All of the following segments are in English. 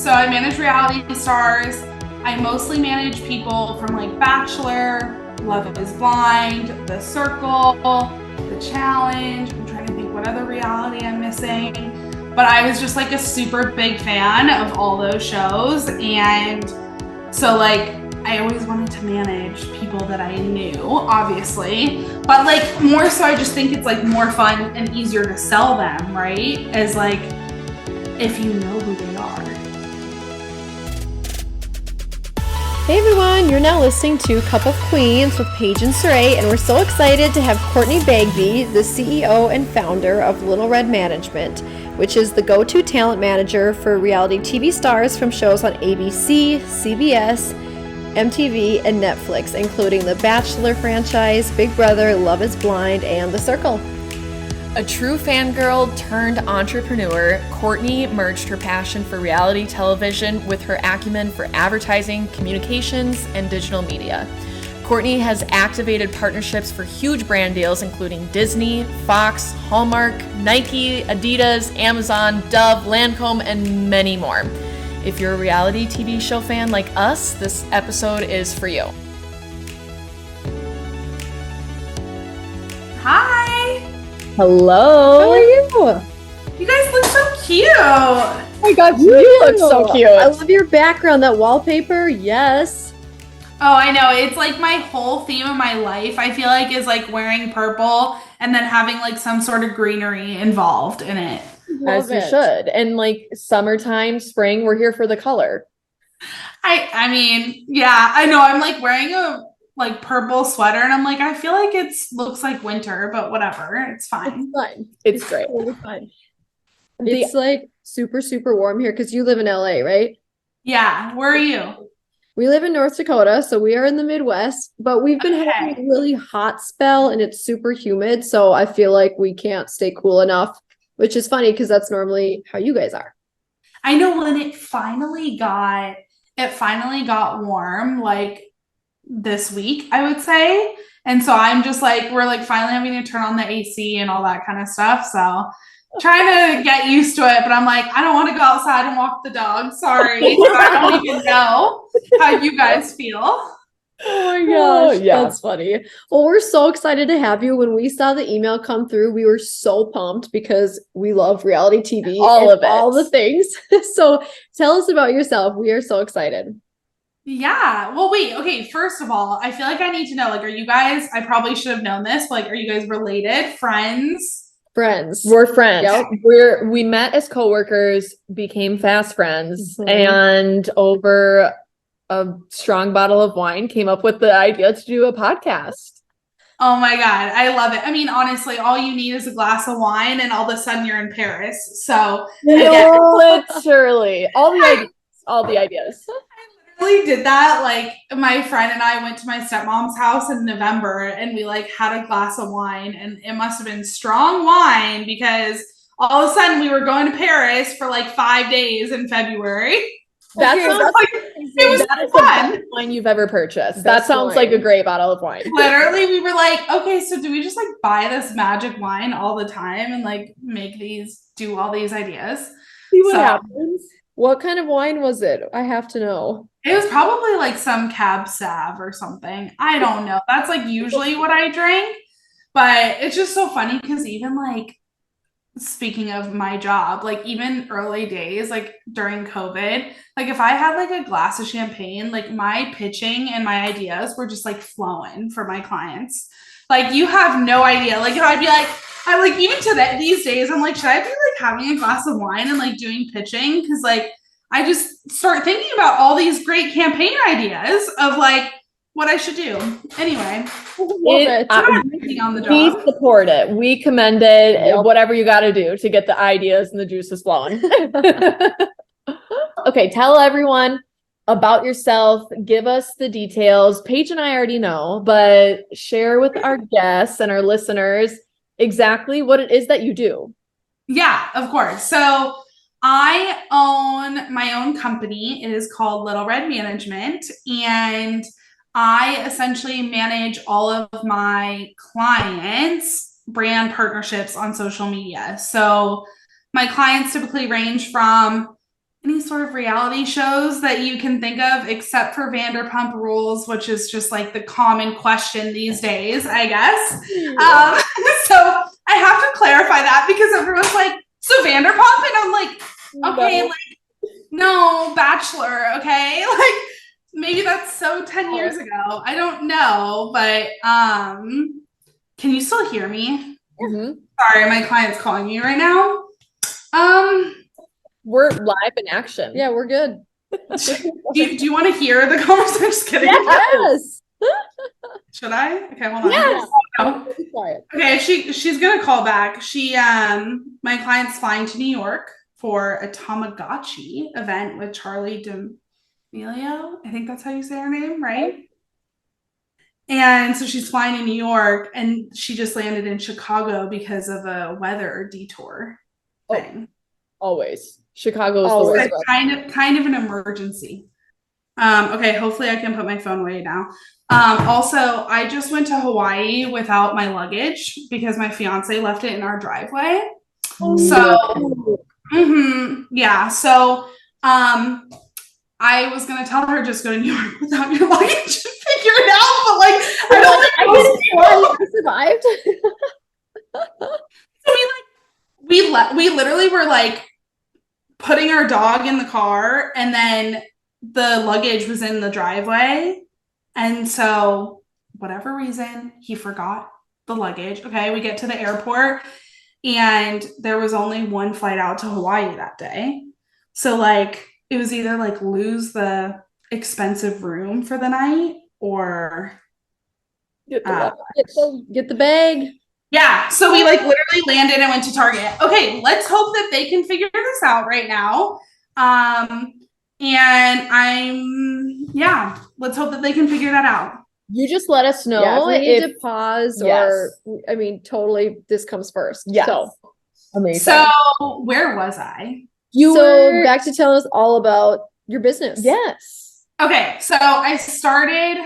So I manage reality stars. I mostly manage people from like Bachelor, Love is Blind, The Circle, The Challenge. I'm trying to think what other reality I'm missing. But I was just like a super big fan of all those shows. And so like I always wanted to manage people that I knew, obviously. But like more so I just think it's like more fun and easier to sell them, right? As like if you know who they are. Hey everyone, you're now listening to Cup of Queens with Paige and Saray, and we're so excited to have Courtney Bagby, the CEO and founder of Little Red Management, which is the go-to talent manager for reality TV stars from shows on ABC, CBS, MTV, and Netflix, including the Bachelor Franchise, Big Brother, Love is Blind, and The Circle. A true fangirl turned entrepreneur, Courtney merged her passion for reality television with her acumen for advertising, communications, and digital media. Courtney has activated partnerships for huge brand deals including Disney, Fox, Hallmark, Nike, Adidas, Amazon, Dove, Lancome, and many more. If you're a reality TV show fan like us, this episode is for you. Hi! Hello. How are you? You guys look so cute. Oh my God, you look so cute. I love your background, that wallpaper. Yes. Oh, I know. It's like my whole theme of my life, I feel like, is like wearing purple and then having like some sort of greenery involved in it. As you should. And like summertime, spring, we're here for the color. I mean, yeah, I know. I'm like wearing a like purple sweater and I'm like, I feel like looks like winter, but whatever. It's fine. It's fine. It's great. Totally fine. It's like super, super warm here because you live in LA, right? Yeah. Where are you? We live in North Dakota, so we are in the Midwest, but we've been having a really hot spell and it's super humid. So I feel like we can't stay cool enough, which is funny because that's normally how you guys are. I know when it finally got warm, like this week, I would say. And so I'm just like, we're like finally having to turn on the AC and all that kind of stuff. So trying to get used to it, but I'm like, I don't want to go outside and walk the dog. Sorry. I don't even know how you guys feel. Oh my gosh, That's funny. Well, we're so excited to have you. When we saw the email come through, we were so pumped because we love reality TV, all the things. So tell us about yourself. We are so excited. Yeah. Well, wait. Okay. First of all, I feel like I need to know, like, are you guys, I probably should have known this, but like, are you guys related? Friends? Friends. We're friends. Yep. We met as coworkers, became fast friends, and over a strong bottle of wine came up with the idea to do a podcast. Oh my God. I love it. I mean, honestly, all you need is a glass of wine and all of a sudden you're in Paris. So literally all the ideas. I literally did that. Like my friend and I went to my stepmom's house in November and we like had a glass of wine and it must have been strong wine because all of a sudden we were going to Paris for like 5 days in February. That sounds like it was fun. The best wine you've ever purchased. That sounds like a great bottle of wine. Literally, we were like, okay, so do we just like buy this magic wine all the time and like do all these ideas? See what happens. What kind of wine was it? I have to know. It was probably like some Cab Sav or something. I don't know. That's like usually what I drink, but it's just so funny because even like, speaking of my job, like even early days, like during COVID, like if I had like a glass of champagne, like my pitching and my ideas were just like flowing for my clients. Like you have no idea. Like I'd be like, I like even today, these days, I'm like, should I be like having a glass of wine and like doing pitching? Cause like I just start thinking about all these great campaign ideas of like what I should do. Anyway, on the job. We support it. We commend it. Whatever you got to do to get the ideas and the juices flowing. Okay, tell everyone about yourself. Give us the details. Paige and I already know, but share with our guests and our listeners exactly what it is that you do. Yeah, of course. So I own my own company. It is called Little Red Management, and I essentially manage all of my clients' brand partnerships on social media. So my clients typically range from any sort of reality shows that you can think of, except for Vanderpump Rules, which is just like the common question these days, I guess. So I have to clarify that because everyone's like, so Vanderpump? And I'm like, okay, No. like, no, Bachelor, okay? Like, maybe that's so 10 years ago. I don't know, but can you still hear me? Mm-hmm. Sorry, my client's calling me right now. We're live in action. Yeah, we're good. Do you want to hear the conversation? Just kidding. Yes. Should I? Okay, hold on. Yes. Oh. Okay, she's gonna call back. My client's flying to New York for a Tamagotchi event with Charlie D'Amelio. I think that's how you say her name, right? And so she's flying to New York, and she just landed in Chicago because of a weather detour thing. Always. Chicago is Always. the worst. Kind of an emergency. Okay, hopefully I can put my phone away now. Also, I just went to Hawaii without my luggage because my fiance left it in our driveway. So, yeah. So, I was gonna tell her just go to New York without your luggage and figure it out, but like I don't think I survived. So we literally were like putting our dog in the car, and then the luggage was in the driveway, and so whatever reason he forgot the luggage. Okay, we get to the airport, and there was only one flight out to Hawaii that day, so like it was either like lose the expensive room for the night or get the bag. Yeah, so we like literally landed and went to Target. Okay, let's hope that they can figure this out right now. Let's hope that they can figure that out. You just let us know. Yeah, if we need to pause or, I mean, totally, this comes first. Yes. So, amazing. So where was I? Back to telling us all about your business. Yes. Okay, so I started,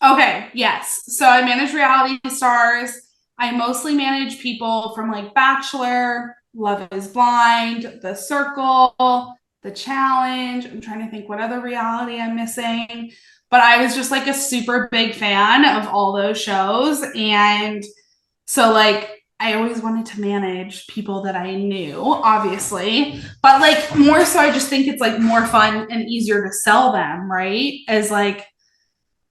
okay, yes. So I manage reality stars. I mostly manage people from like Bachelor, Love is Blind, The Circle, The Challenge. I'm trying to think what other reality I'm missing. But I was just like a super big fan of all those shows. And so like I always wanted to manage people that I knew, obviously. But like more so I just think it's like more fun and easier to sell them, right? As like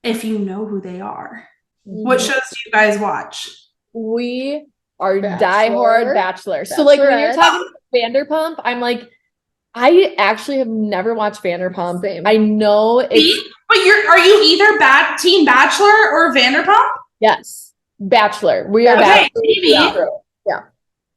if you know who they are. What shows do you guys watch? We are Bachelor. diehard Bachelor. So like when you're talking Vanderpump, I'm like, I actually have never watched Vanderpump. Same. I know it's But are you either Team Bachelor or Vanderpump? yes. Bachelor. We are Okay, Bachelor. maybe.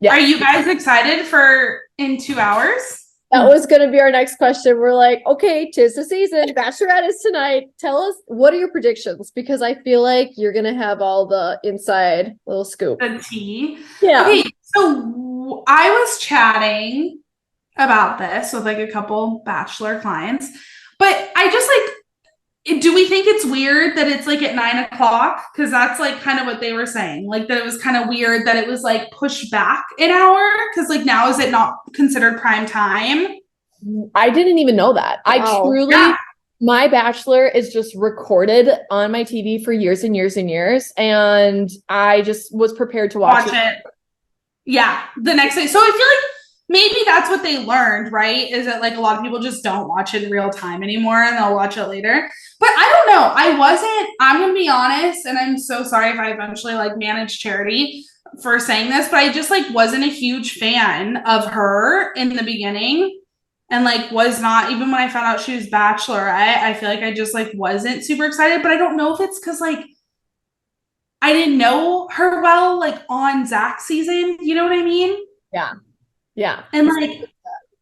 Yeah. Are you guys excited for in 2 hours? That was going to be our next question. We're like, okay, 'tis the season. Bachelorette is tonight. Tell us, what are your predictions? Because I feel like you're going to have all the inside little scoop. The tea. Yeah. Okay, so I was chatting about this with like a couple Bachelor clients, but I just like, do we think it's weird that it's like at 9 o'clock? Because that's like kind of what they were saying, like that it was kind of weird that it was like pushed back an hour. Because like now is it not considered prime time? I didn't even know that. Wow. I truly, my Bachelor is just recorded on my TV for years and years and years. And I just was prepared to watch it. Yeah, the next day. So I feel like maybe that's what they learned, right? Is that like a lot of people just don't watch it in real time anymore and they'll watch it later. But I don't know. I'm going to be honest, and I'm so sorry if I eventually like manage Charity for saying this, but I just like wasn't a huge fan of her in the beginning. And like was not, even when I found out she was Bachelorette, I feel like I just like wasn't super excited. But I don't know if it's because like I didn't know her well, like on Zach's season. You know what I mean? Yeah. Yeah. And like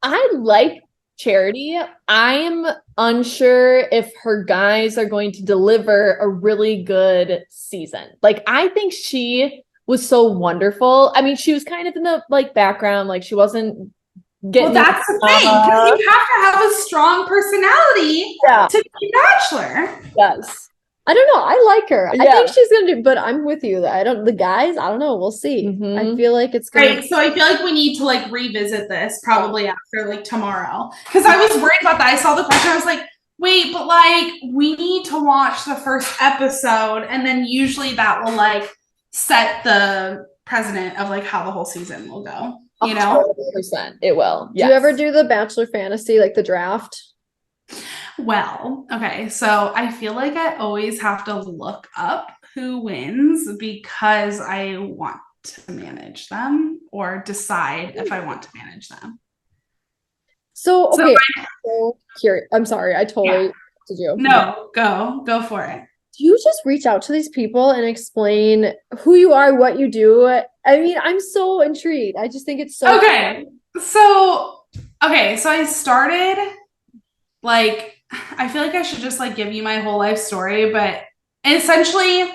I like Charity. I'm unsure if her guys are going to deliver a really good season. Like I think she was so wonderful. I mean, she was kind of in the like background, like she wasn't getting. Well, that's the thing, because you have to have a strong personality to be Bachelor. Yes. I don't know. I like her. I Yeah. think she's gonna do, but I'm with you. The guys, I don't know. We'll see. Mhm. I feel like it's gonna. Right. So I feel like we need to like revisit this probably after like tomorrow. Because I was worried about that. I saw the question. I was like, wait, but like we need to watch the first episode, and then usually that will like set the precedent of like how the whole season will go. You know? 100%. It will. Do you ever do the Bachelor fantasy, like the draft? Well, okay. So I feel like I always have to look up who wins because I want to manage them or decide if I want to manage them. So So okay, I'm so curious. I'm sorry, I totally did you. No, go for it. Do you just reach out to these people and explain who you are, what you do? I mean, I'm so intrigued. I just think it's so Okay. So I started like I feel like I should just like give you my whole life story, but essentially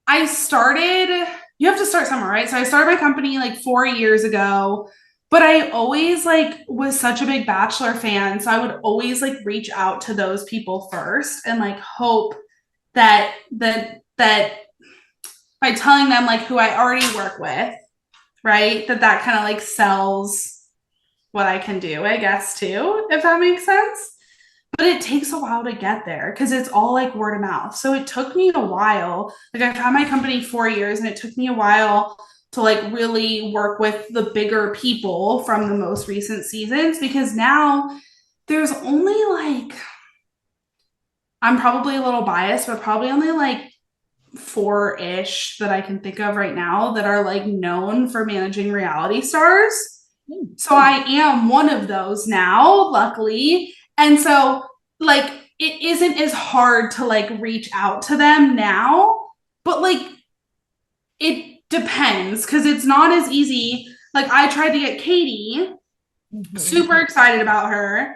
I started you have to start somewhere, right? So I started my company like 4 years ago, but I always like was such a big Bachelor fan, so I would always like reach out to those people first and like hope that by telling them like who I already work with, right? That kind of like sells what I can do, I guess, too, if that makes sense. But it takes a while to get there because it's all like word of mouth. So it took me a while. Like I've had my company 4 years and it took me a while to like really work with the bigger people from the most recent seasons because now there's only like, I'm probably a little biased, but probably only like 4-ish that I can think of right now that are like known for managing reality stars. So I am one of those now, luckily. And so like it isn't as hard to like reach out to them now, but like it depends because it's not as easy. Like I tried to get Katie, super excited about her.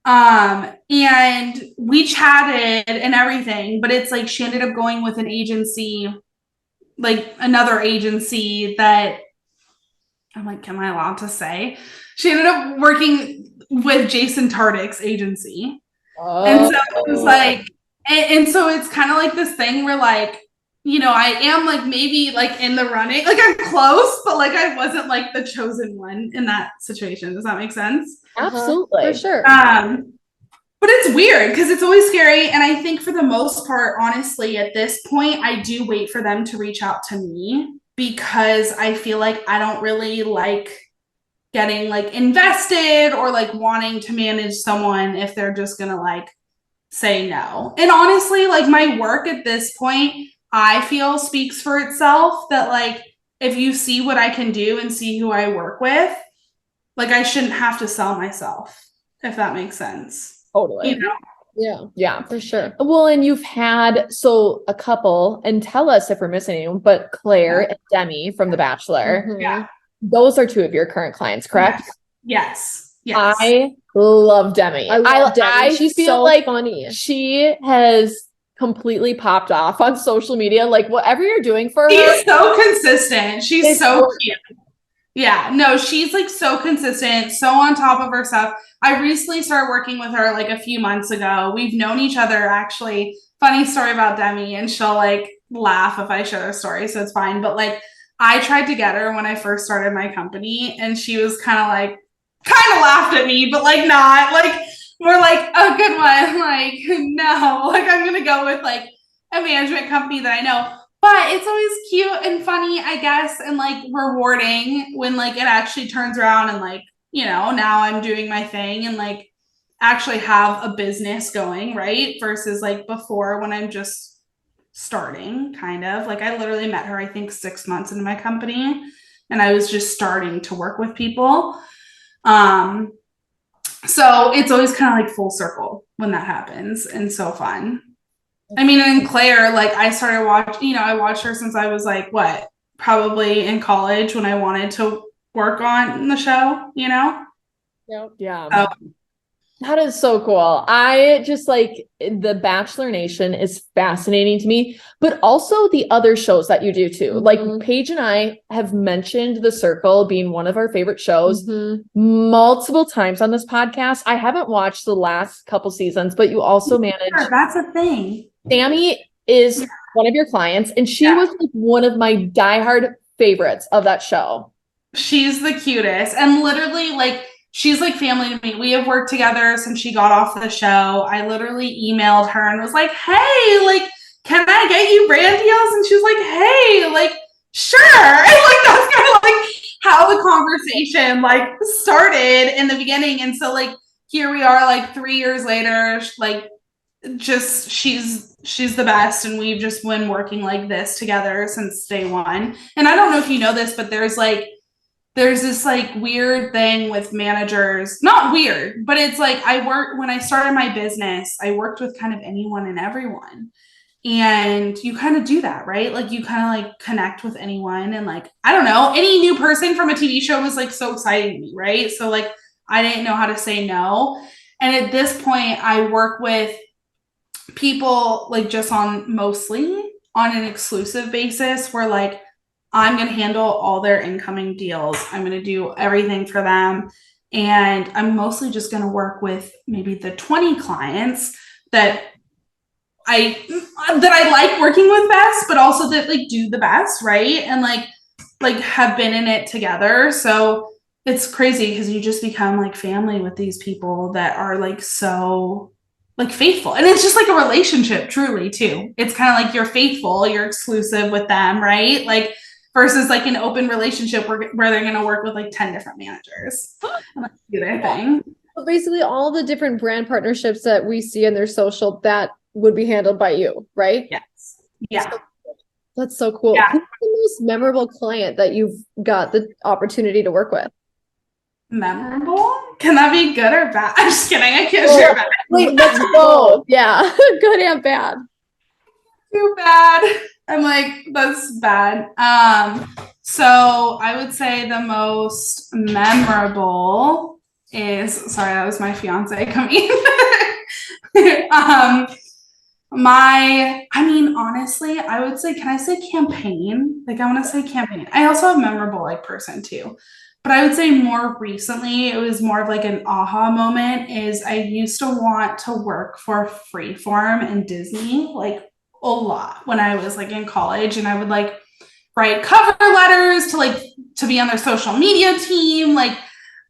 And we chatted and everything, but it's like she ended up going with an agency, like another agency that I'm like, am I allowed to say? She ended up working with Jason Tartick's agency. And so it was like, and so it's kind of like this thing where like, you know, I am like maybe like in the running, like I'm close, but like I wasn't like the chosen one in that situation. Does that make sense? Absolutely. for sure. But it's weird because it's always scary. And I think for the most part, honestly, at this point, I do wait for them to reach out to me because I feel like I don't really like getting like invested or like wanting to manage someone if they're just gonna like say no. And honestly, like my work at this point, I feel speaks for itself that like if you see what I can do and see who I work with, like I shouldn't have to sell myself, if that makes sense. Totally. You know? Yeah. For sure. Well, and you've had a couple, and tell us if we're missing anyone, but Claire and Demi from The Bachelor. Yeah. Those are two of your current clients, correct? Yes. I love Demi. I love Demi. I She's feel so like funny. she has completely popped off on social media. Like whatever you're doing for her, She's so consistent. She's It's so work. cute. Yeah, no, she's like so consistent, so on top of her stuff. I recently started working with her like a few months ago. We've known each other actually. Funny story about Demi, and she'll like laugh if I share her story, so it's fine. But like I tried to get her when I first started my company, and she was kind of laughed at me, but like not. Like we're like a good one. Like, no, like I'm gonna go with like a management company that I know. But it's always cute and funny, I guess, and like rewarding when like it actually turns around and like, you know, now I'm doing my thing and like actually have a business going, right? Versus like before when I'm just starting, kind of. Like I literally met her, I think 6 months into my company, and I was just starting to work with people. So it's always kind of like full circle when that happens and so fun. I mean, and Claire, like I started watching, you know, I watched her since I was like, what, probably in college when I wanted to work on the show, you know? Yeah. So, That is so cool. I just like the Bachelor Nation is fascinating to me, but also the other shows that you do too. Like Paige and I have mentioned The Circle being one of our favorite shows multiple times on this podcast. I haven't watched the last couple seasons, but you also manage. that's a thing. Sammy is one of your clients, and she was like one of my diehard favorites of that show. She's the cutest. And literally, like, she's like family to me. We have worked together since she got off the show. I literally emailed her and was like, hey, like, can I get you brand deals? And she was like, hey, like, sure. And like, that's kind of like how the conversation like started in the beginning. And so like, here we are like 3 years later, like, just she's the best, and we've just been working like this together since day one. And I don't know if you know this, but there's this like weird thing with managers, not weird, but it's like when I started my business, I worked with kind of anyone and everyone. And you kind of do that, right? Like you kind of like connect with anyone, and like, I don't know, any new person from a TV show was like so exciting to me, right? So like I didn't know how to say no. And at this point, I work with people like just mostly on an exclusive basis where like I'm going to handle all their incoming deals. I'm going to do everything for them. And I'm mostly just going to work with maybe the 20 clients that I like working with best, but also that like do the best, right? And like have been in it together. So it's crazy because you just become like family with these people that are like so like faithful. And it's just like a relationship truly too. It's kind of like you're faithful, you're exclusive with them, right? Like versus like an open relationship where they're going to work with like 10 different managers and like do their thing. So basically all the different brand partnerships that we see in their social, that would be handled by you, right? Yes. Yeah. That's so cool. Yeah. Who's the most memorable client that you've got the opportunity to work with? Memorable? Can that be good or bad? I'm just kidding. I can't share that. Wait, let's go. Yeah. Good and bad. Too bad. I'm like, that's bad. So I would say the most memorable is, sorry, that was my fiance coming. Honestly, I would say, can I say campaign? Like, I want to say campaign. I also have memorable like person too. But I would say more recently, it was more of like an aha moment is I used to want to work for Freeform and Disney like a lot when I was like in college, and I would like write cover letters to be on their social media team. Like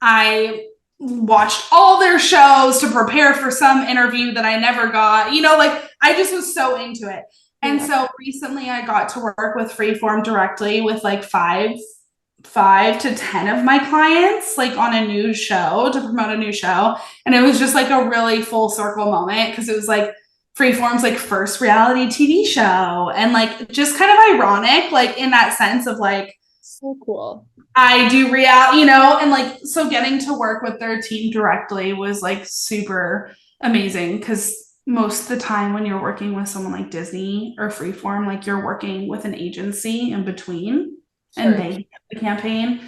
I watched all their shows to prepare for some interview that I never got, like I just was so into it. And so recently I got to work with Freeform directly with like five to 10 of my clients, like on a new show to promote a new show. And it was just like a really full circle moment because it was like Freeform's like first reality TV show, and like just kind of ironic, like in that sense of like, so cool. I do reality, and like, so getting to work with their team directly was like super amazing because most of the time when you're working with someone like Disney or Freeform, like you're working with an agency in between. Sure. And they get the campaign.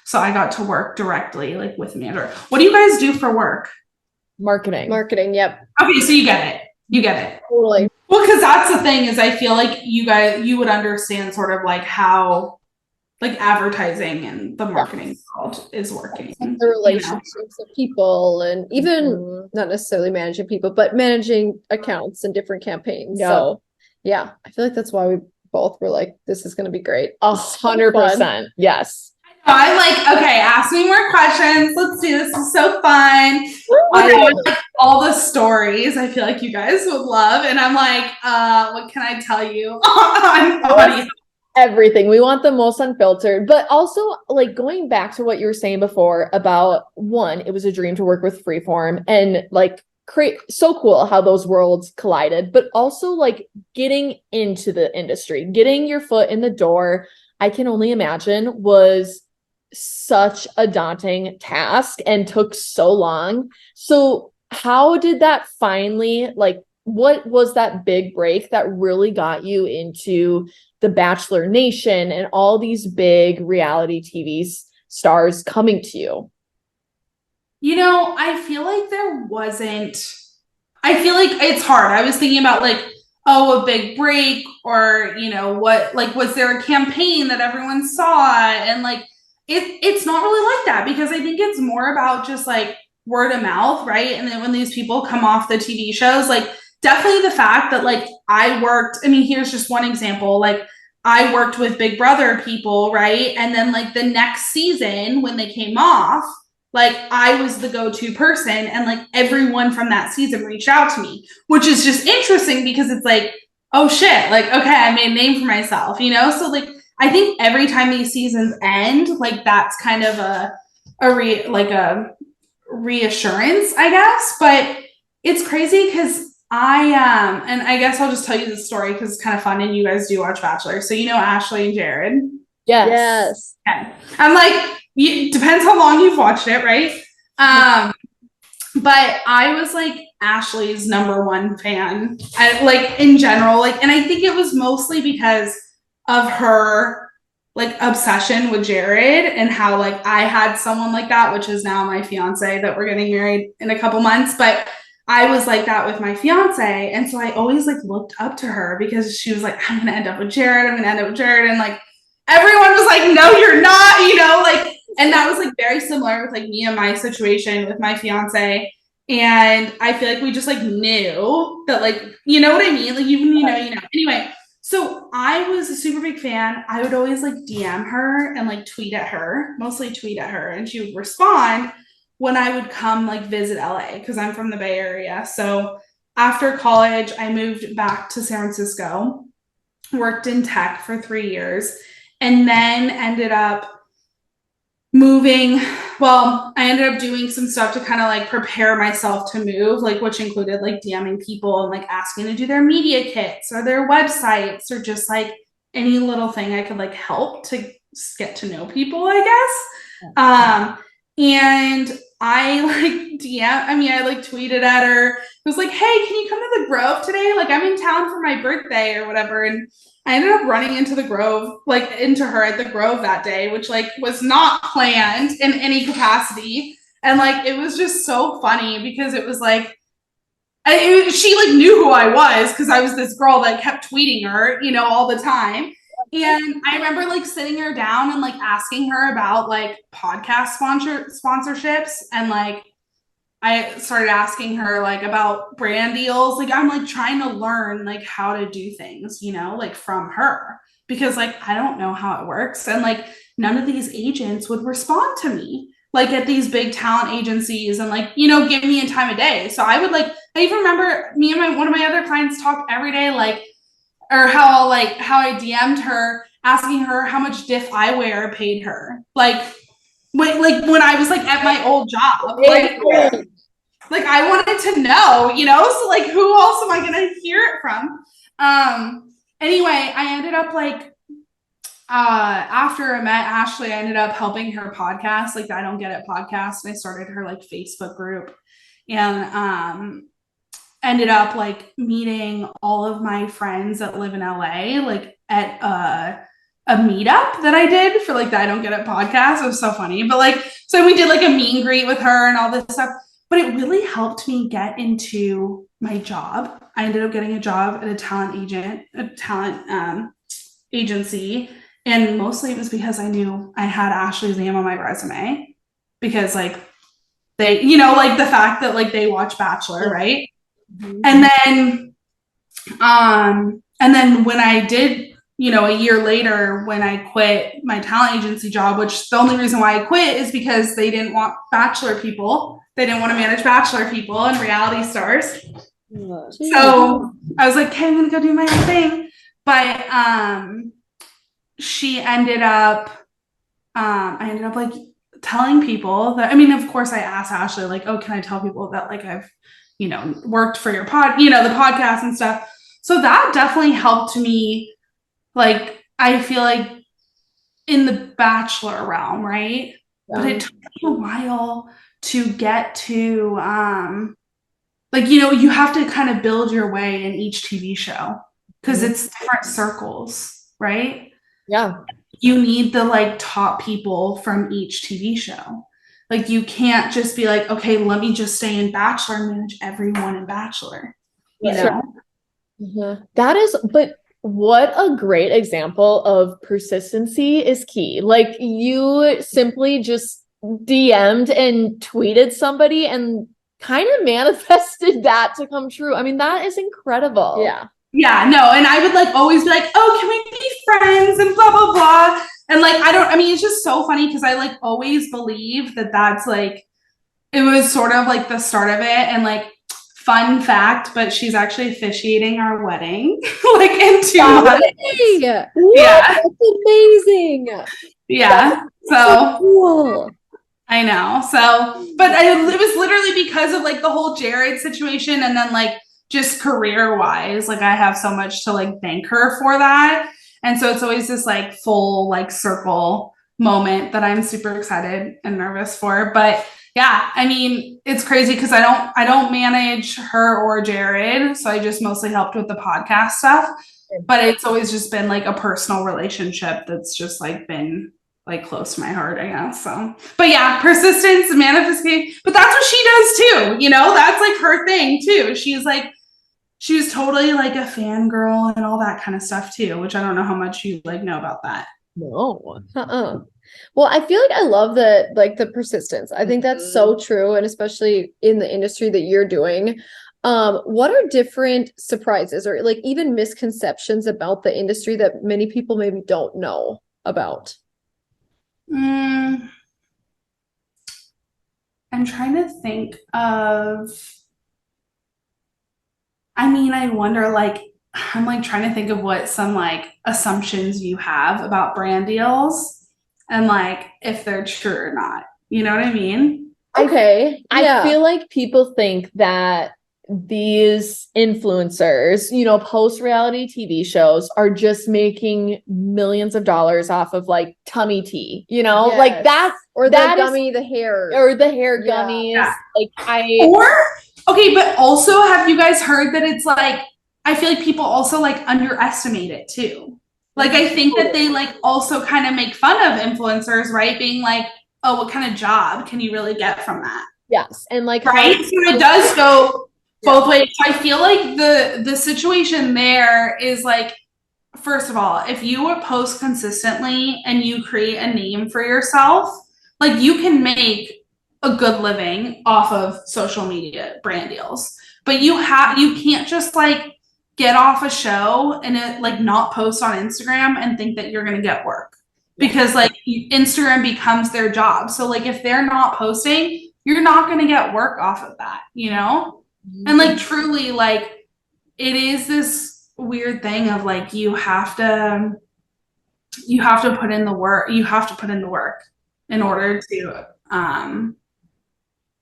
So I got to work directly like with manager. What do you guys do for work? Marketing. Yep. Okay. So you get it. Totally. Well, because that's the thing is I feel like you would understand sort of like how like advertising and the marketing world is working. The relationships of people, and even not necessarily managing people, but managing accounts and different campaigns. Yep. So yeah, I feel like that's why we both were like, this is going to be great. 100%. Yes. I'm like, okay, ask me more questions. Let's do this. This is so fun. All the stories I feel like you guys would love. And I'm like, what can I tell you on audio? Everything. We want the most unfiltered, but also like going back to what you were saying before about one, it was a dream to work with Freeform, and like so cool how those worlds collided, but also like getting into the industry, getting your foot in the door, I can only imagine was such a daunting task and took so long. So how did that finally, like, what was that big break that really got you into the Bachelor Nation and all these big reality TV stars coming to you? I feel like I feel like it's hard. I was thinking about like, a big break, or, what, like, was there a campaign that everyone saw? And like, it's not really like that, because I think it's more about just like word of mouth, right? And then when these people come off the TV shows, like definitely the fact that like here's just one example. Like I worked with Big Brother people, right? And then like the next season when they came off, like I was the go-to person and like everyone from that season reached out to me, which is just interesting because it's like, oh shit, like okay, I made a name for myself, you know? So like I think every time these seasons end, like that's kind of a reassurance, I guess. But it's crazy because and I guess I'll just tell you the story because it's kind of fun and you guys do watch Bachelor. So you know Ashley and Jared. Yes. Okay. I'm like, depends how long you've watched it, right? But I was like Ashley's number one fan, like in general, like, and I think it was mostly because of her like obsession with Jared and how like I had someone like that, which is now my fiance that we're getting married in a couple months, but I was like that with my fiance, and so I always like looked up to her because she was like, I'm gonna end up with Jared, I'm gonna end up with Jared, and like everyone was like, no, you're not, you know, like, and that was like very similar with like me and my situation with my fiance. And I feel like we just like knew that, like, you know what I mean? Like, you know. Anyway, so I was a super big fan. I would always like DM her and like tweet at her, mostly tweet at her, and she would respond when I would come like visit LA because I'm from the Bay Area. So after college, I moved back to San Francisco, worked in tech for 3 years, and then ended up moving. Well, I ended up doing some stuff to kind of like prepare myself to move, like which included like DMing people and like asking to do their media kits or their websites or just like any little thing I could like help to get to know people, I guess. And I like I like tweeted at her. It was like, hey, can you come to the Grove today? Like I'm in town for my birthday or whatever. And I ended up running into the Grove, like into her at the Grove that day, which like was not planned in any capacity. And like, it was just so funny because it was like, she like knew who I was because I was this girl that kept tweeting her, you know, all the time. And I remember like sitting her down and like asking her about like podcast sponsorships, and like I started asking her like about brand deals. Like I'm like trying to learn like how to do things, you know, like from her, because like I don't know how it works. And like none of these agents would respond to me like at these big talent agencies and like, you know, give me a time of day. So I would like, I even remember me and one of my other clients talk every day, like, or how I DM'd her asking her how much Diff Eyewear paid her. Like when I was like at my old job, like I wanted to know, you know, so like who else am I going to hear it from? Anyway, I ended up like, after I met Ashley, I ended up helping her podcast, like the I Don't Get It podcast. And I started her like Facebook group, and, ended up like meeting all of my friends that live in LA, like at a meetup that I did for like the I Don't Get It podcast. It was so funny. But like, so we did like a meet and greet with her and all this stuff. But it really helped me get into my job. I ended up getting a job at a talent agency. And mostly it was because I knew I had Ashley's name on my resume, because like they, you know, like the fact that like they watch Bachelor, right? Mm-hmm. And then when I did, you know, a year later, when I quit my talent agency job, which the only reason why I quit is because they didn't want Bachelor people. They didn't want to manage Bachelor people and reality stars. So I was like, okay, I'm going to go do my own thing. But she ended up, I ended up like telling people that, I mean, of course I asked Ashley like, oh, can I tell people that like I've, you know, worked for your you know, the podcast and stuff. So that definitely helped me. Like, I feel like in the Bachelor realm, right? Yeah. But it took me a while to get to, like, you know, you have to kind of build your way in each TV show because it's different circles, right? Yeah. You need the like top people from each TV show. Like, you can't just be like, okay, let me just stay in Bachelor and manage everyone in Bachelor, you know? Mm-hmm. That is, but what a great example of persistency is key. Like, you simply just DM'd and tweeted somebody and kind of manifested that to come true. I mean, that is incredible. Yeah. Yeah, no, and I would like always be like, oh, can we be friends and blah blah blah. And like I mean it's just so funny because I like always believe that that's like it was sort of like the start of it. And like fun fact, but she's actually officiating our wedding like in 2 months. Hey, Yeah. that's amazing. Yeah. So So cool. I know. So, but it was literally because of like the whole Jared situation, and then like just career wise, like I have so much to like thank her for that. And so it's always this like full like circle moment that I'm super excited and nervous for. But yeah, I mean, it's crazy because I don't manage her or Jared. So I just mostly helped with the podcast stuff. But it's always just been like a personal relationship that's just like been like close to my heart, I guess. So, but yeah, persistence, manifestation. But that's what she does too. You know, that's like her thing too. She was totally like a fangirl and all that kind of stuff too, which I don't know how much you like know about that. No. Well, I feel like I love the persistence. I think that's so true, and especially in the industry that you're doing. What are different surprises or like even misconceptions about the industry that many people maybe don't know about? I'm trying to think of, I mean, I wonder like, I'm like trying to think of what some like assumptions you have about brand deals and like if they're true or not. You know what I mean? Okay. I feel like people think that these influencers, you know, post-reality TV shows are just making millions of dollars off of like tummy tea, you know, Yes. like that's or that the is- gummy, the hair. or the hair Yeah. gummies. Yeah. Like Or okay, but also have you guys heard that it's like I feel like people also like underestimate it too. Like I think that they like also kind of make fun of influencers, right? Being like, oh, what kind of job can you really get from that? yes, and like Right? So it does go both ways. So I feel like the situation there is like, first of all, if you would post consistently and you create a name for yourself, like you can make a good living off of social media brand deals. But you can't just like get off a show and it like not post on Instagram and think that you're gonna get work. Because like Instagram becomes their job. So like if they're not posting, you're not gonna get work off of that, you know? And like truly like it is this weird thing of like you have to put in the work. You have to put in the work in order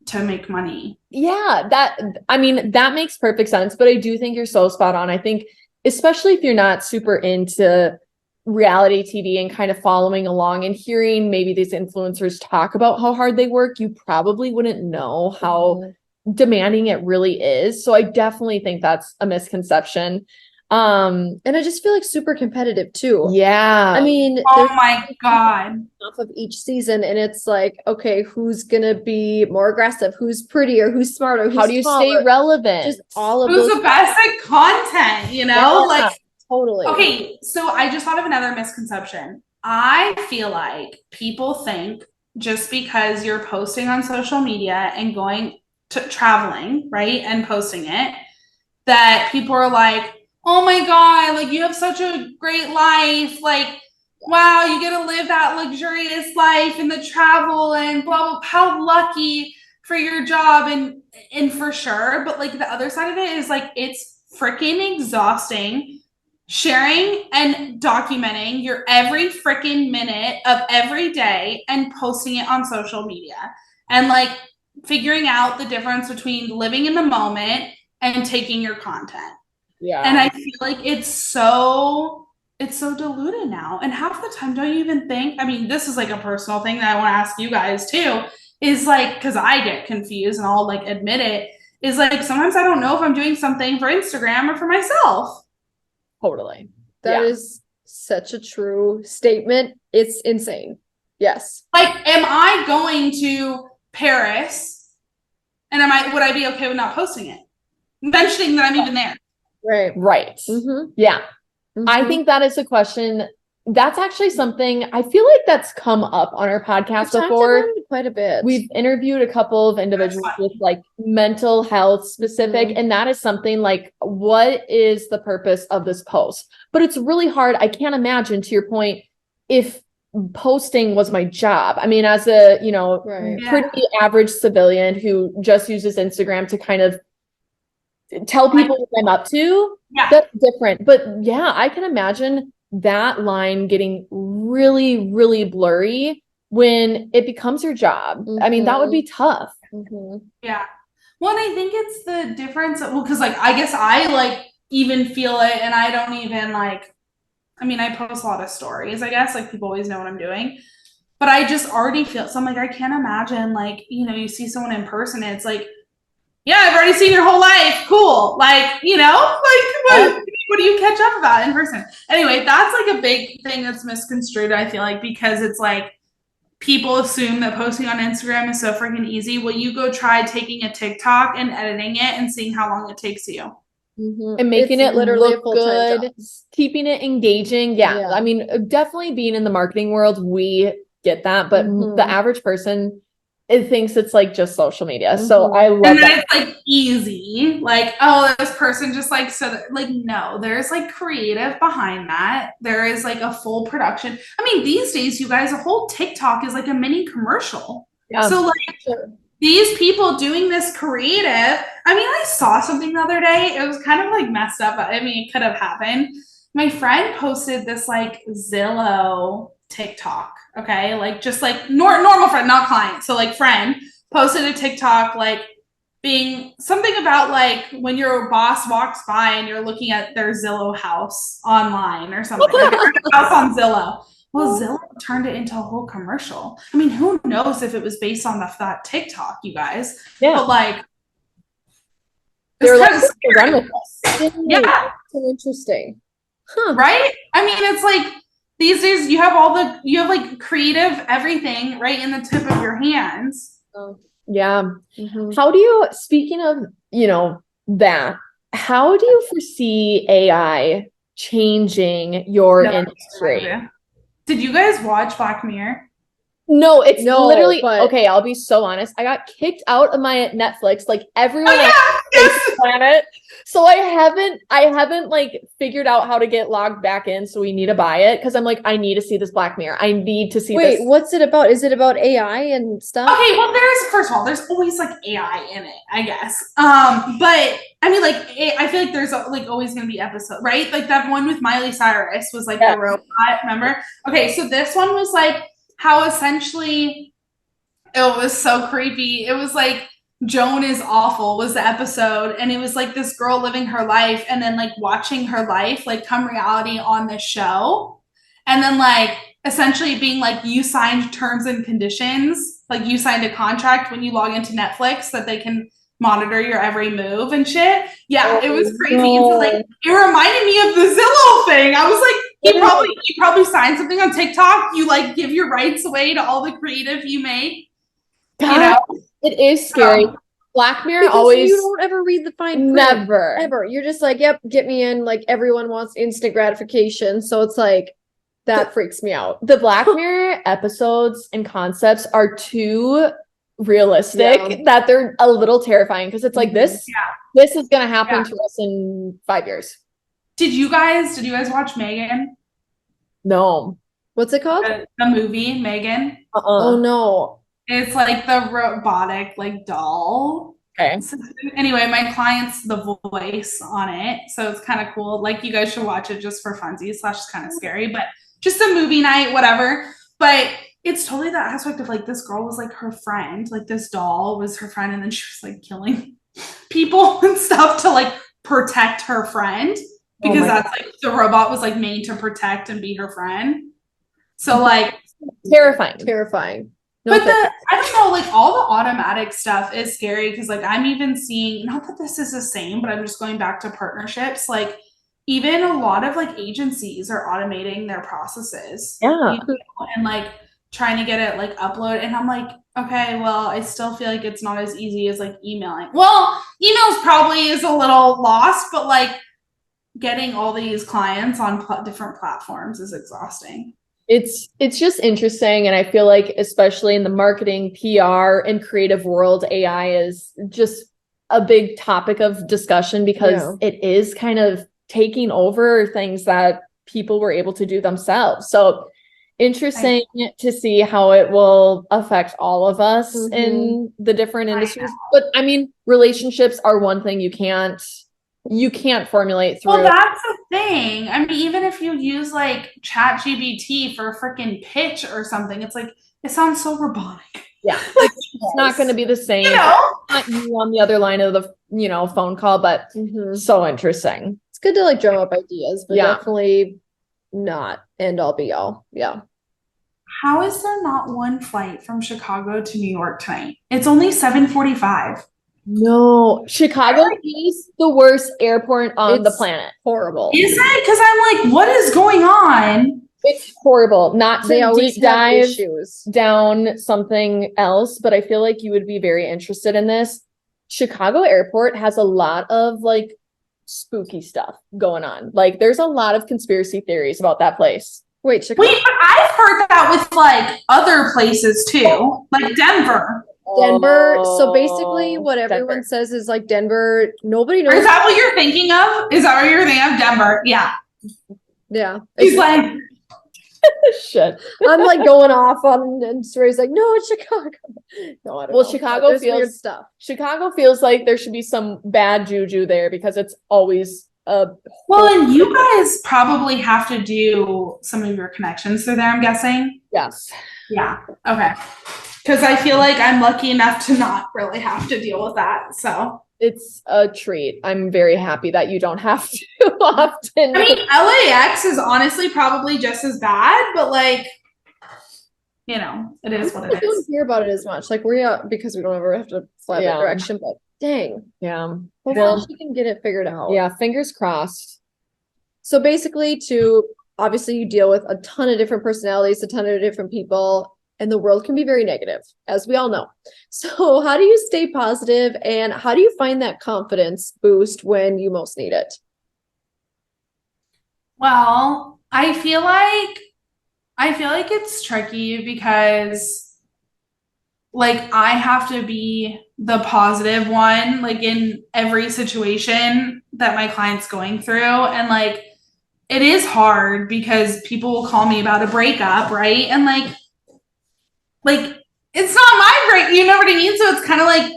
to make money. Yeah, that makes perfect sense, but I do think you're so spot on. I think especially if you're not super into reality TV and kind of following along and hearing maybe these influencers talk about how hard they work, you probably wouldn't know how demanding it really is. So I definitely think that's a misconception. And I just feel like super competitive too. Yeah. I mean, Oh my God. off of each season, and it's like, okay, who's gonna be more aggressive? Who's prettier? Who's smarter? Who's how do you stay taller? relevant? Just all of Who's those. the best at content, you know? Yeah, Like totally. okay, so I just thought of another misconception. I feel like people think just because you're posting on social media and going to traveling, right, and posting it, that people are like, oh my God, like you have such a great life. Like, wow, you get to live that luxurious life and the travel and blah, blah, how lucky for your job. And for sure. But like the other side of it is like, it's freaking exhausting sharing and documenting your every freaking minute of every day and posting it on social media and like figuring out the difference between living in the moment and taking your content. Yeah. And I feel like it's so diluted now. And half the time, don't you even think, I mean, this is like a personal thing that I want to ask you guys too, is like, because I get confused and I'll like admit it, is like sometimes I don't know if I'm doing something for Instagram or for myself. Totally. That is such a true statement. It's insane. Yes. Like, am I going to Paris and would I be okay with not posting it? Mentioning that I'm even there. Right. Right. Mm-hmm. Yeah. Mm-hmm. I think that is a question That's actually something I feel like that's come up on our podcast We've before. talked about it quite a bit. We've interviewed a couple of individuals with like mental health specific, and that is something like, what is the purpose of this post? But it's really hard. I can't imagine, to your point, if posting was my job. I mean, as a, pretty average civilian who just uses Instagram to kind of tell people what I'm up to, that's different. But yeah, I can imagine that line getting really, really blurry when it becomes your job. I mean, that would be tough. Yeah. Well, and I think it's the difference. Well, because like, I guess I like even feel it, and I don't even like, I mean, I post a lot of stories, I guess, like people always know what I'm doing, but I just already feel, so I'm like, I can't imagine like, you see someone in person, and it's like, yeah, I've already seen your whole life. Cool. Like, what do you catch up about in person? Anyway, that's like a big thing that's misconstrued, I feel like, because it's like people assume that posting on Instagram is so freaking easy. Will you go try taking a TikTok and editing it and seeing how long it takes you? And making it literally look good, keeping it engaging. Yeah. I mean, definitely being in the marketing world, we get that, but the average person, it thinks it's like just social media. So I love and then that. It's like easy, like, oh, this person just like said, like, no, there's like creative behind that. There is like a full production. I mean, these days, you guys, a whole TikTok is like a mini commercial. So like these people doing this creative. I mean, I saw something the other day. It was kind of like messed up. I mean, it could have happened. My friend posted this like Zillow TikTok. Okay. Like just like normal friend, not client. So like friend posted a TikTok, like being something about like when your boss walks by and you're looking at their Zillow house online or something. Like a house on Zillow. Well, Zillow turned it into a whole commercial. I mean, who knows if it was based on that TikTok, you guys? Yeah. But like, they're like, run with us. Yeah. So interesting. Huh. Right? I mean, it's like these days you have like creative everything right in the tip of your hands. Yeah. How do you, speaking of, that, how do you foresee AI changing your industry? Did you guys watch Black Mirror? No, it's literally okay. I'll be so honest. I got kicked out of my Netflix, like everyone on this planet. So I haven't like figured out how to get logged back in. So we need to buy it because I'm like, I need to see this Black Mirror. I need to see this. Wait, what's it about? Is it about AI and stuff? Okay, well, first of all, there's always like AI in it, I guess. But I mean, like, I feel like there's like always gonna be episodes, right? Like that one with Miley Cyrus was like the robot. Remember? Okay, so this one was like how essentially it was so creepy. It was like Joan is Awful was the episode, and it was like this girl living her life and then like watching her life like come reality on the show, and then like essentially being like, you signed terms and conditions, like you signed a contract when you log into Netflix that they can monitor your every move and shit. Yeah, it was crazy. So like it reminded me of the Zillow thing. I was like, you probably signed something on TikTok. You like give your rights away to all the creative you make. It is scary. Black Mirror because always. You don't ever read the fine print. Never. Ever. You're just like, yep, get me in. Like everyone wants instant gratification. So it's like, that freaks me out. The Black Mirror episodes and concepts are too realistic that they're a little terrifying because it's like this is going to happen to us in 5 years. Did you guys watch Megan? No. What's it called? The movie Megan. Oh no. It's like the robotic like doll. Okay. So, anyway, my client's the voice on it, so it's kind of cool. Like you guys should watch it just for funsies. It's kind of scary, but just a movie night, whatever. But it's totally that aspect of like this girl was like her friend, like this doll was her friend, and then she was like killing people and stuff to like protect her friend because that's like the robot was like made to protect and be her friend. So like terrifying. No, but I don't know, like all the automatic stuff is scary because like I'm even seeing, not that this is the same, but I'm just going back to partnerships. Like even a lot of like agencies are automating their processes. Yeah. And like trying to get it like upload. And I'm like, okay, well, I still feel like it's not as easy as like emailing. Well, emails probably is a little lost, but like getting all these clients on different platforms is exhausting. It's just interesting, and I feel like especially in the marketing, PR, and creative world, AI is just a big topic of discussion because it is kind of taking over things that people were able to do themselves. So interesting to see how it will affect all of us in the different industries. But I mean, relationships are one thing you can't formulate through. Well, that's the thing. I mean, even if you use like ChatGPT for a freaking pitch or something, it's like it sounds so robotic. Yeah, like, it's not going to be the same. You know? Not you on the other line of the phone call, but so interesting. It's good to like drum up ideas, but definitely not end all be all. Yeah. How is there not one flight from Chicago to New York tonight? It's only 7:45. No, Chicago is the worst airport on the planet. Horrible. Is it? Because I'm like, what is going on? It's horrible. Not They to always deep dive issues. down something else, but I feel like you would be very interested in this. Chicago Airport has a lot of like spooky stuff going on. Like there's a lot of conspiracy theories about that place. Wait, Chicago. Wait, but I've heard that with like other places too, like Denver. Denver. So basically what everyone says is like Denver, nobody knows. Is that what you're thinking of? Is that what you're thinking of? Denver. Yeah. Yeah. He's like, shit. I'm like going off on, and Surrey's like, no, it's Chicago. No, I don't know. Chicago feels weird stuff. Chicago feels like there should be some bad juju there because it's always well, and you guys probably have to do some of your connections through there, I'm guessing. Yes. Yeah. Okay. Because I feel like I'm lucky enough to not really have to deal with that. So it's a treat. I'm very happy that you don't have to often. I mean, LAX is honestly probably just as bad, but like, it is what it is. I don't hear about it as much. Like because we don't ever have to fly that direction, but dang. Yeah. Hopefully she can get it figured out. Yeah, fingers crossed. So basically obviously you deal with a ton of different personalities, a ton of different people, and the world can be very negative, as we all know. So how do you stay positive and how do you find that confidence boost when you most need it? Well, I feel like it's tricky because like I have to be the positive one like in every situation that my client's going through, and like it is hard because people will call me about a breakup, right? And like it's not my break, you know what I mean? So it's kind of like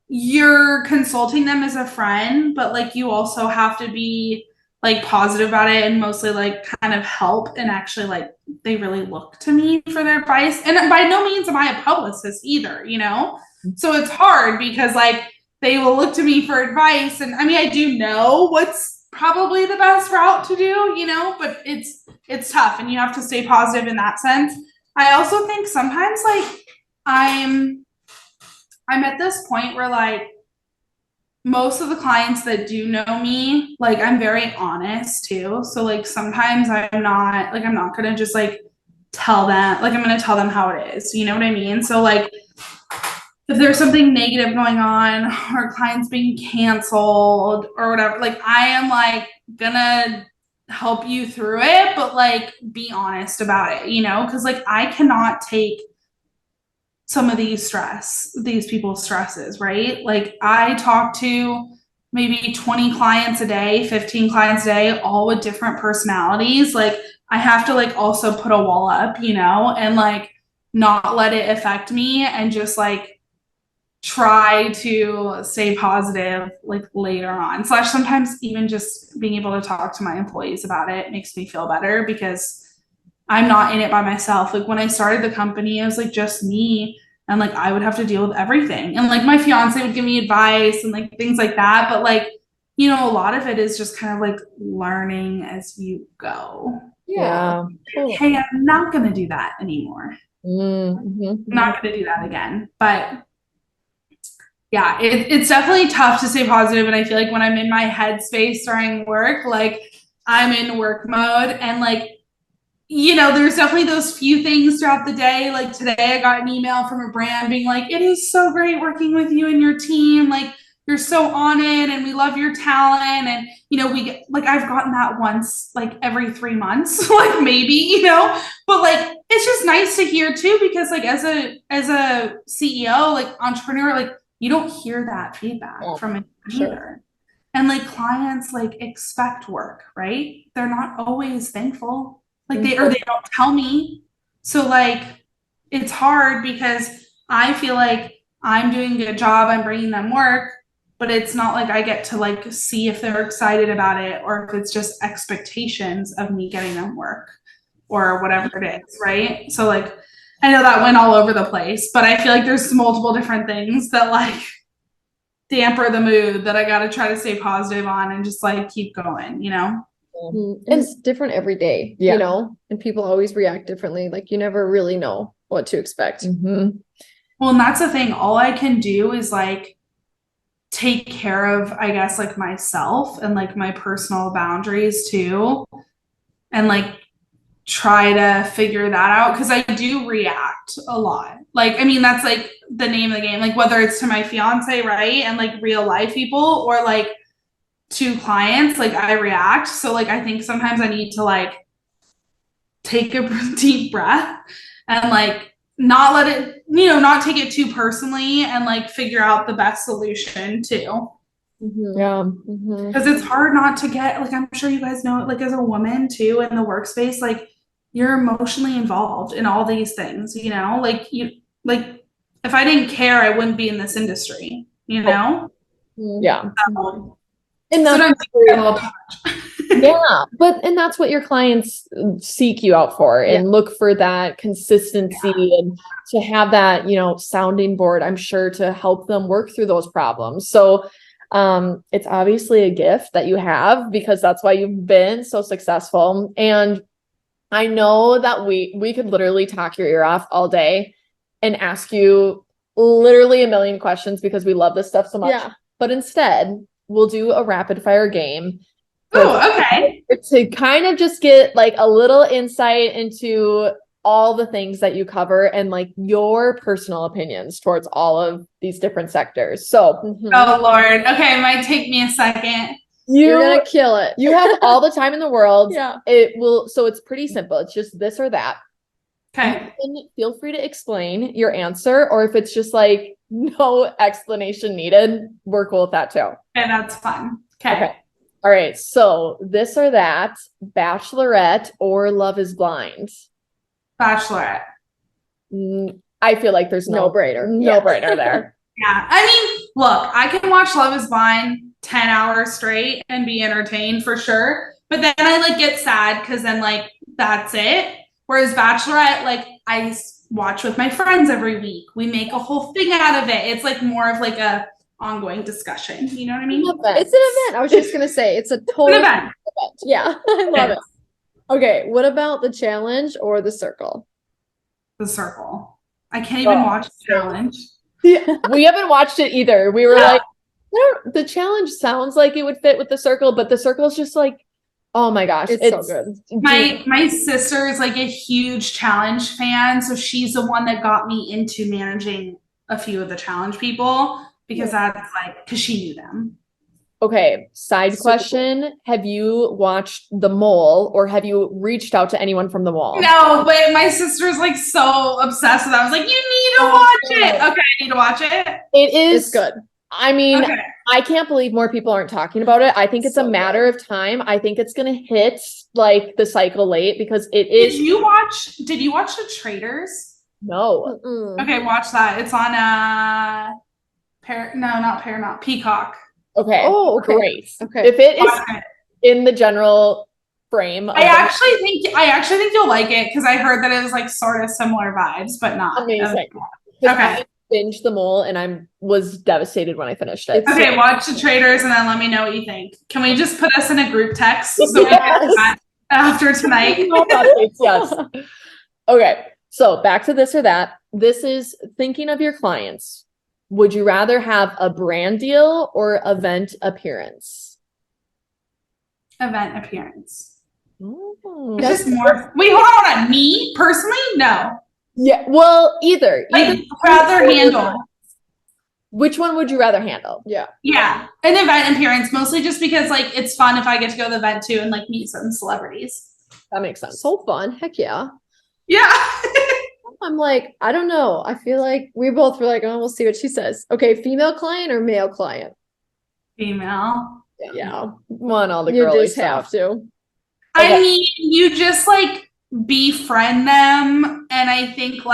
you're consulting them as a friend, but like you also have to be like positive about it and mostly like kind of help, and actually like they really look to me for their advice. And by no means am I a publicist either, so it's hard because like they will look to me for advice, and I mean I do know what's probably the best route to do, but it's tough, and you have to stay positive in that sense. I also think sometimes like I'm at this point where like most of the clients that do know me, like I'm very honest too. So like sometimes I'm not gonna just like tell them, like I'm gonna tell them how it is. You know what I mean? So like if there's something negative going on or clients being canceled or whatever, like I am like gonna help you through it, but like be honest about it, because like I cannot take some of these people's stresses, right? Like I talk to maybe 20 clients a day, 15 clients a day, all with different personalities. Like I have to like also put a wall up, and like not let it affect me, and just like try to stay positive like later on. Sometimes even just being able to talk to my employees about it makes me feel better because I'm not in it by myself. Like when I started the company, it was like just me, and like I would have to deal with everything. And like my fiance would give me advice and like things like that. But like, a lot of it is just kind of like learning as you go. Yeah. Hey, I'm not going to do that anymore. Mm-hmm. I'm not going to do that again. But yeah, it's definitely tough to stay positive. And I feel like when I'm in my headspace during work, like I'm in work mode, and like, there's definitely those few things throughout the day. Like today I got an email from a brand being like, it is so great working with you and your team. Like you're so on it and we love your talent. And, we get, like, I've gotten that once, like every 3 months, like maybe, but like, it's just nice to hear too, because like as a CEO, like entrepreneur, like you don't hear that feedback from it either. And like clients like expect work, right? They're not always thankful. Like they don't tell me. So like it's hard because I feel like I'm doing a good job, I'm bringing them work, but it's not like I get to like see if they're excited about it or if it's just expectations of me getting them work or whatever it is, right? So like I know that went all over the place, but I feel like there's multiple different things that like damper the mood that I got to try to stay positive on and just like keep going, And it's different every day, and people always react differently. Like you never really know what to expect. Mm-hmm. Well, and that's the thing. All I can do is like take care of, I guess, like myself and like my personal boundaries too. And like try to figure that out because I do react a lot. Like, I mean, that's like the name of the game, like whether it's to my fiance, right? And like real life people or like to clients, like I react. So like I think sometimes I need to like take a deep breath and like not let it, not take it too personally and like figure out the best solution too. Mm-hmm. Yeah. Because it's hard not to get, like, I'm sure you guys know, like as a woman too in the workspace, like you're emotionally involved in all these things, like if I didn't care, I wouldn't be in this industry, Yeah. And that's and that's what your clients seek you out for and look for that consistency and to have that, sounding board, I'm sure, to help them work through those problems. So it's obviously a gift that you have because that's why you've been so successful. And I know that we could literally talk your ear off all day and ask you literally a million questions because we love this stuff so much. Yeah. But instead, we'll do a rapid fire game. Oh, okay. To kind of just get like a little insight into all the things that you cover and like your personal opinions towards all of these different sectors. So, oh Lord. Okay. It might take me a second. You're going to kill it. You have all the time in the world. Yeah. So it's pretty simple. It's just this or that. Okay. Feel free to explain your answer, or if it's just like no explanation needed, we're cool with that too. Okay, that's fun. Okay. All right. So this or that, Bachelorette or Love is Blind? Bachelorette. I feel like there's no brainer there. Yeah. I mean, look, I can watch Love is Blind 10 hours straight and be entertained for sure. But then I like get sad because then like that's it. Whereas Bachelorette, like I watch with my friends every week. We make a whole thing out of it. It's like more of like a ongoing discussion. You know what I mean? It's an event. I was just going to say it's a total event. Yeah. I love it. Okay. What about the challenge or the circle? The circle. I can't even watch the challenge. Yeah. We haven't watched it either. We were like, the challenge sounds like it would fit with the circle, but the circle is just like, oh my gosh, it's so good. My sister is like a huge challenge fan, so she's the one that got me into managing a few of the challenge people because that's like because she knew them. Okay, side question: cool. Have you watched The Mole, or have you reached out to anyone from The Mole? No, but my sister's like so obsessed with that. I was like, you need to watch it. Okay, I need to watch it. It's good. I mean, I can't believe more people aren't talking about it. I think it's a matter of time. I think it's going to hit like the cycle late because it is. Did you watch The Traitors? No. Okay, watch that. It's on not Peacock. Okay. Oh, okay. Great. Okay. If it is in the general frame. I actually think you'll like it because I heard that it was like sort of similar vibes, but not. Amazing. Okay. I binged The Mole and I was devastated when I finished it. Okay, watch The Traitors and then let me know what you think. Can we just put us in a group text so we can chat after tonight? Yes. Okay, so back to this or that. This is thinking of your clients. Would you rather have a brand deal or event appearance? Event appearance. That's just more. Wait, hold on. Me personally, no. Yeah, well, either rather handle. Which one would you rather handle? Yeah. Yeah. An event appearance, mostly just because like it's fun if I get to go to the event too and like meet some celebrities. That makes sense. So fun. Heck yeah. Yeah. I'm like, I don't know. I feel like we both were like, oh, we'll see what she says. Okay, female client or male client? Female. Yeah. Want all the You girly just have stuff. to. I mean, you just like befriend them. And I think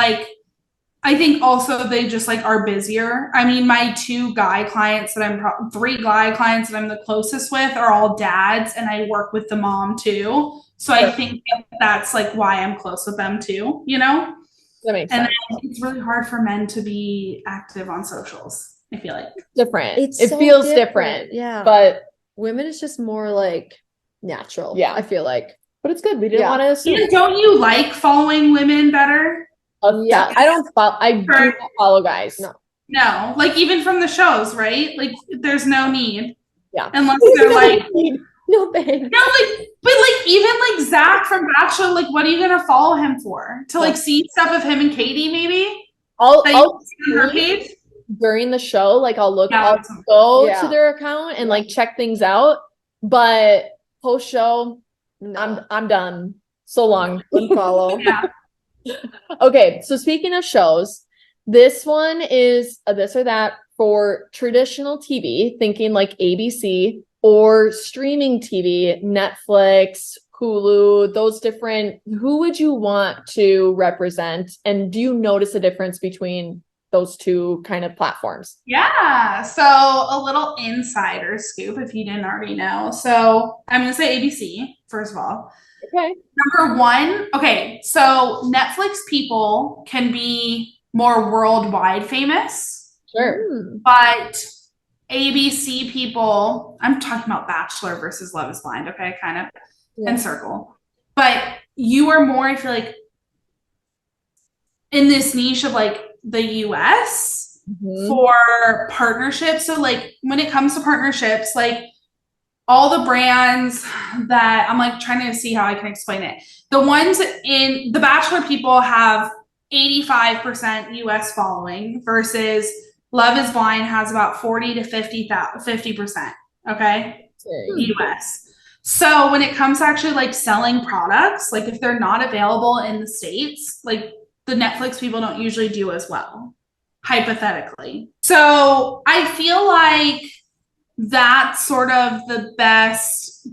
also they just like are busier. I mean, my three guy clients that I'm the closest with are all dads, and I work with the mom too. So I think that's like why I'm close with them too, you know? That makes And sense. then it's really hard for men to be active on socials, I feel like. Different. It so feels different. Yeah. But women is just more like natural. Yeah. I feel like. But it's good. We didn't want to assume. Even don't you like following women better? Yeah. I don't follow. I do not follow guys. No, like even from the shows, right? Like there's no need. Yeah. Unless they're like no thanks. no, like but like even like Zach from Bachelor, like what are you gonna follow him for? To like see stuff of him and Katie, maybe? I'll See on her page? during the show, like I'll go Yeah. to their account and like check things out. But post show, No. I'm done. So long. Unfollow. Yeah. Okay, so speaking of shows, this one is a this or that for traditional TV, thinking like ABC, or streaming TV, Netflix, Hulu, those different. Who would you want to represent? And do you notice a difference between those two kind of platforms? Yeah. So a little insider scoop if you didn't already know. So I'm gonna say ABC, first of all. Okay. Number one, okay, so Netflix people can be more worldwide famous, Sure. but ABC people, I'm talking about Bachelor versus Love is Blind, okay, kind of, and Circle. But you are more, I feel like, in this niche of like the US for partnerships. So like when it comes to partnerships, like all the brands that I'm like trying to see how I can explain it. The ones in the Bachelor people have 85% US following versus Love is Blind has about 40 to 50%. Okay. US. So when it comes to actually like selling products, like if they're not available in the States, like the Netflix people don't usually do as well, hypothetically. So I feel like that's sort of the best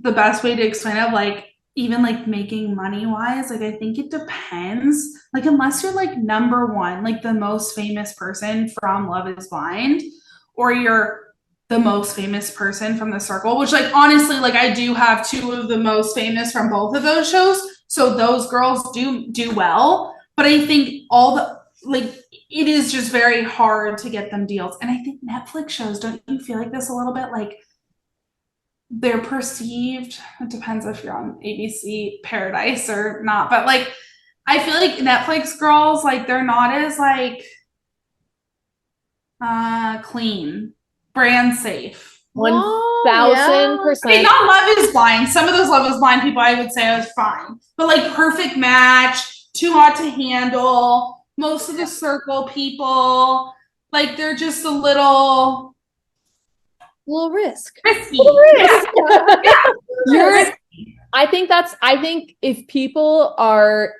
way to explain it, like even like making money wise. Like I think it depends, like unless you're like number one, like the most famous person from Love is Blind, or you're the most famous person from the Circle, which like honestly, like I do have two of the most famous from both of those shows, so those girls do well. But I think all the like it is just very hard to get them deals. And I think Netflix shows, don't you feel like this a little bit? Like they're perceived, it depends if you're on ABC Paradise or not, but like I feel like Netflix girls, like they're not as like clean, brand safe. 1000%. Okay, not Love is Blind. Some of those Love is Blind people I would say I was fine. But like Perfect Match, Too Hot to Handle, most of the Circle people, like they're just a little risk. risky. I think if people are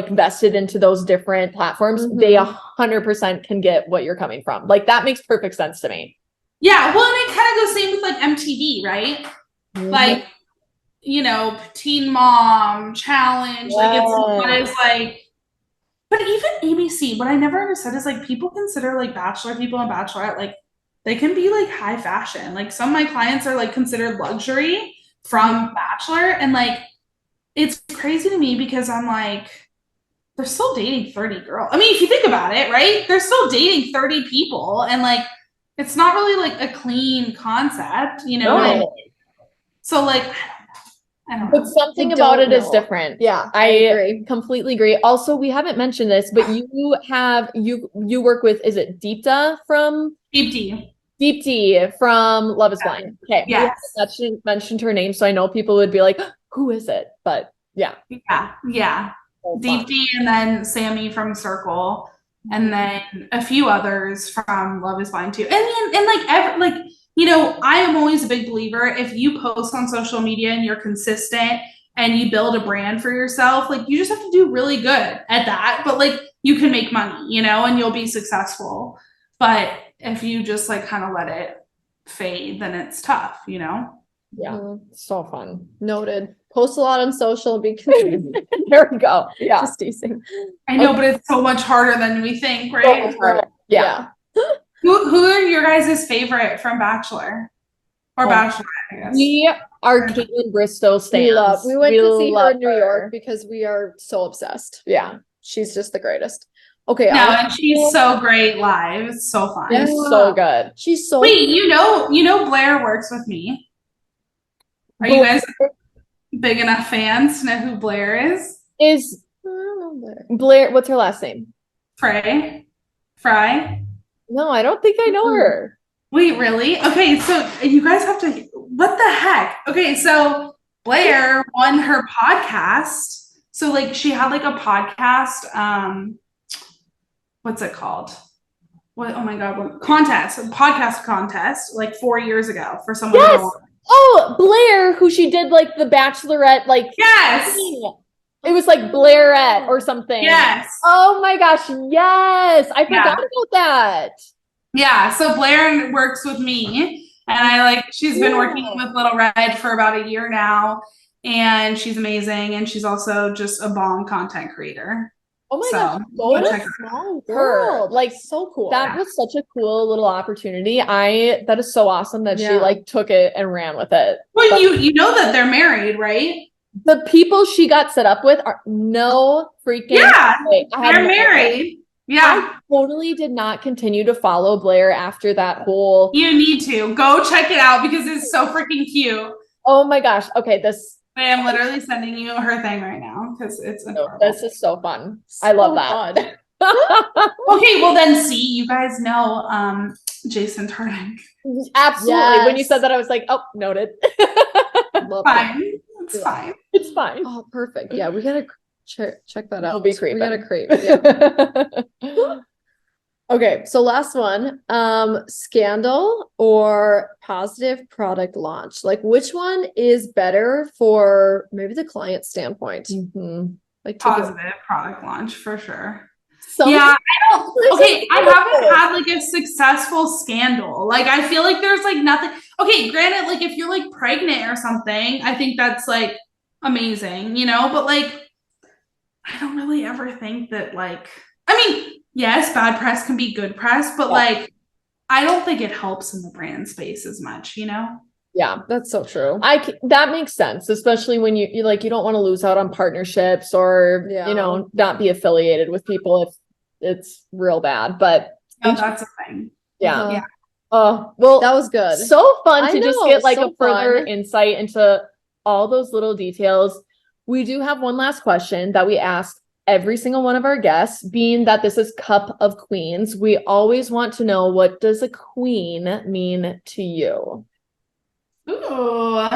vested into those different platforms, they 100% can get what you're coming from. Like that makes perfect sense to me. Yeah, well, and it kind of goes same with like MTV, right? Like, you know, Teen Mom Challenge, like it's what is like. But even ABC, what I never understood is like people consider like Bachelor people and Bachelorette, like they can be like high fashion. Like some of my clients are like considered luxury from Bachelor, and like it's crazy to me because I'm like, they're still dating 30 girls. I mean, if you think about it, right? They're still dating 30 people, and like it's not really like a clean concept, you know? No. So like I don't know. But something about it is different. Yeah, I agree. completely agree. Also, we haven't mentioned this, but you work with, is it Deepta from Deepti from Love is Blind? Okay. Yes. We haven't mentioned her name, so I know people would be like, who is it? But yeah. Yeah. So Deepti and then Sammy from Circle. and then a few others from Love Is Blind too. And like I am always a big believer if you post on social media and you're consistent and you build a brand for yourself, like you just have to do really good at that. But like you can make money, and you'll be successful. But if you just like kind of let it fade, then it's tough. Yeah, so fun. Noted. Post a lot on social because there we go. Yeah, just teasing. I know, but it's so much harder than we think, right? Yeah. Who are your guys' favorite from Bachelor or Bachelorette? I guess we are Caitlin Bristow stands. We went to see her in New York because we are so obsessed. Yeah, she's just the greatest. Okay. No, and she's so great live. It's so fun. She's so good. She's so. Wait, Blair works with me. Are you guys big enough fans to know who Blair is? Is Blair? What's her last name? Fry? No, I don't think I know her. Wait, really? Okay, so you guys have to. What the heck? Okay, so Blair won her podcast. So like she had like a podcast. What's it called? What? Oh my God! What contest? A podcast contest like 4 years ago for someone. Yes. Oh, Blair, who she did like the Bachelorette, like yes. It was like Blairette or something. Yes. Oh my gosh, yes. I forgot about that. Yeah, so Blair works with me, and she's been working with Little Red for about a year now, and she's amazing, and she's also just a bomb content creator. Oh my gosh, what a small world. Like, so cool. That was such a cool little opportunity. That is so awesome that she like took it and ran with it. Well, you know that they're married, right? The people she got set up with are no freaking way. They're married. Yeah. I totally did not continue to follow Blair after that whole. You need to go check it out because it's so freaking cute. Oh my gosh. Okay, I am literally sending you her thing right now because it's adorable. This is so fun. I love that. Okay, well then you guys know Jason Tarnick. Absolutely. Yes. When you said that, I was like, oh, noted. Fine. It's fine. It's fine. Oh, perfect. Yeah, we gotta check that out. It'll be creepy. We gotta creep. Yeah. Okay, so last one, scandal or positive product launch? Like, which one is better for maybe the client standpoint? Mm-hmm. Like positive product launch for sure. I haven't had like a successful scandal. Like, I feel like there's like nothing. Okay, granted, like if you're like pregnant or something, I think that's like amazing, but like, I don't really ever think that like, yes, bad press can be good press, but like, I don't think it helps in the brand space as much, Yeah, that's so true. That makes sense, especially when you like, you don't want to lose out on partnerships or, not be affiliated with people if it's real bad, but that's a thing. Yeah. Yeah. Oh, well, that was good. So fun to just get like a further insight into all those little details. We do have one last question that we asked every single one of our guests, being that this is Cup of Queens. We always want to know, what does a queen mean to you? Ooh.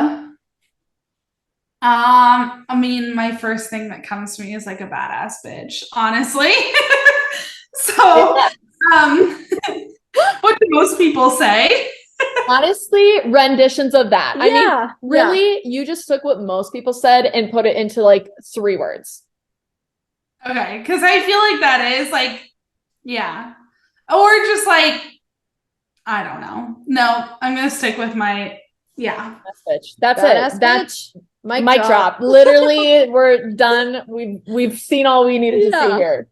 My first thing that comes to me is like a badass bitch, honestly. So, what do most people say? Honestly, renditions of that. Really, you just took what most people said and put it into like 3 words. Okay, because I feel like that is like, or just like, I don't know. No, I'm gonna stick with my bitch. That's it. That's mic drop. Literally, we're done. We've seen all we needed to see here.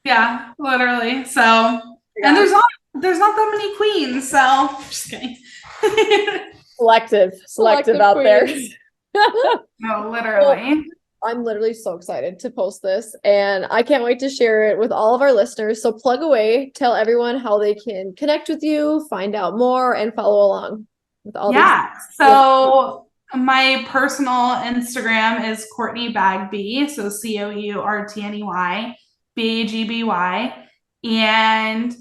Yeah, literally. So, and there's not that many queens. So, just kidding. Selective out there. No, literally. I'm literally so excited to post this, and I can't wait to share it with all of our listeners. So plug away, tell everyone how they can connect with you, find out more, and follow along with all these. So my personal Instagram is Courtney Bagby, so COURTNEY BAGBY, and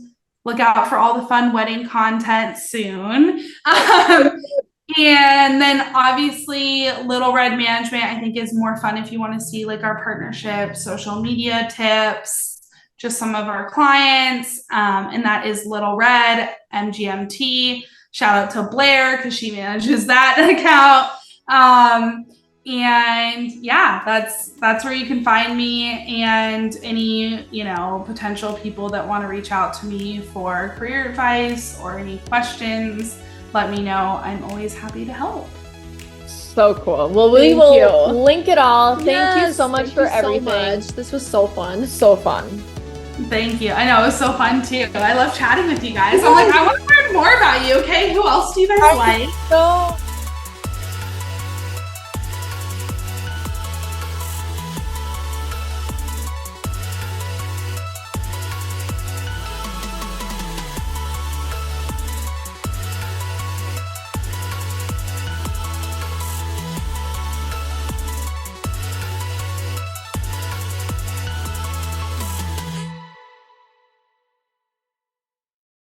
look out for all the fun wedding content soon. And then obviously Little Red Management, I think, is more fun if you want to see like our partnership, social media tips, just some of our clients, and that is Little Red MGMT. Shout out to Blair because she manages that account. And yeah, that's where you can find me, and any, potential people that want to reach out to me for career advice or any questions, let me know. I'm always happy to help. So cool. Well, we will link it all. Thank you so much for everything. This was so fun. So fun. Thank you. I know, it was so fun too. I love chatting with you guys. I'm like, I want to learn more about you. Okay, who else do you guys like? So